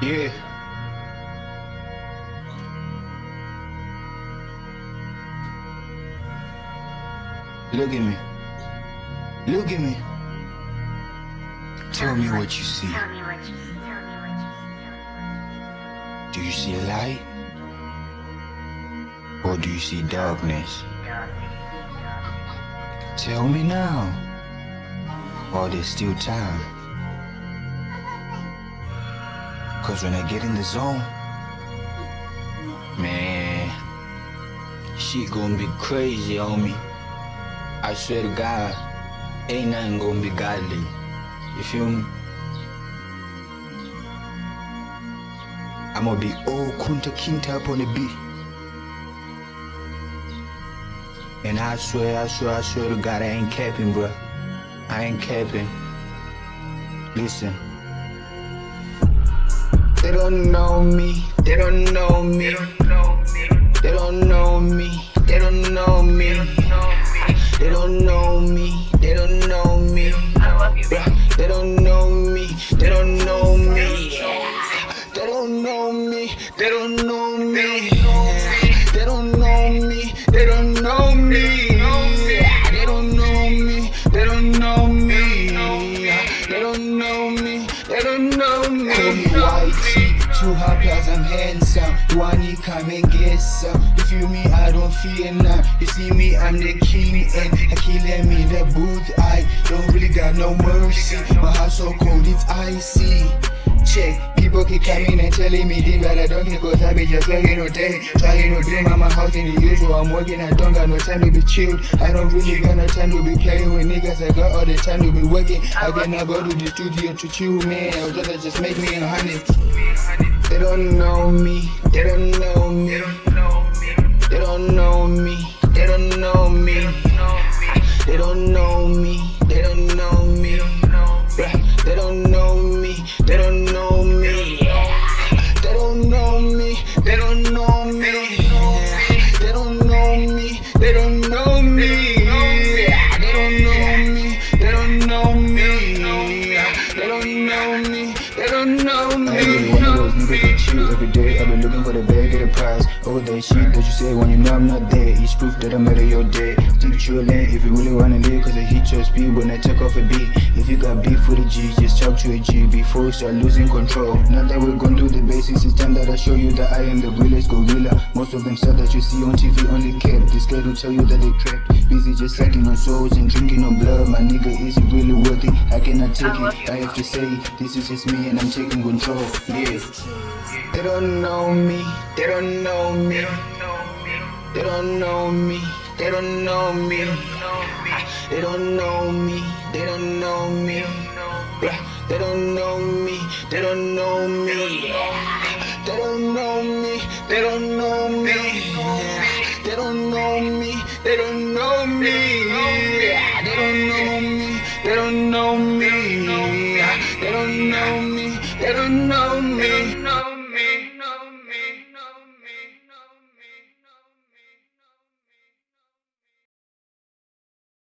Yeah. Look at me. Look at me. Tell me what you see. Do you see a light? Or do you see darkness? Tell me now. While there's still time. Cause when I get in the zone, man, shit gonna be crazy on me. I swear to God, ain't nothing gonna be godly. You feel me? I'ma be all kunta kinta up on the beat. And I swear to God, I ain't capping, bruh. I ain't capping. Listen. They don't know me, they don't know me. They don't know me, they don't know me. They don't know me, they don't know me. They don't know me, they don't know me. They don't know me, they don't know me. They don't know me, they don't know me. They don't know me, they don't know me. They don't know me, they don't know me. Call me whitey, too hot plus I'm handsome. You wanna come and get some? You feel me? I don't fear none. You see me, I'm the king and I kill them in the booth. I don't really got no mercy. My heart so cold, it's icy. Check, people keep coming and telling me this, but I don't care cause I be just working all day. Trying to dream, I'm a house in the usual. I'm working, I don't got no time to be chilled. I don't really got no time to be playing with niggas. I got all the time to be working. I cannot go to the studio to chill, man. I'll just make me 100. They don't know me, they don't know me. They don't know me, they don't know me. They don't know me, they don't know me. They don't know me, they don't know me. They don't know me, they don't know me. They don't know me, they don't know me. They don't know me, they don't know me. They don't know me, they don't know me. I ain't really one of those niggas that chill every day. I've been looking for the bag, get a prize. All that shit that you say when you know I'm not there. It's proof that I'm out of your day. Stick to your lane if you really wanna live, cause I hit your speed when I take off a beat. If you got beef with a G, just talk to a G before you start losing control. Now that we're gone through the basics, it's time that I show you that I am the realest gorilla. Most of them stuff that you see on TV only kept. This guy will tell you that they trapped. Busy just sucking on souls and drinking on blood. My nigga, is it really worth it? I cannot take it. I have to say, this is just me and I'm taking control. Yeah. They don't know me, they don't know me. They don't know me, they don't know me. They don't know me, they don't know me. They don't know me, they don't know me. They don't know me, they don't know me. They don't know me, they don't know me. They don't know me, they don't know me. They don't know me, they don't know me.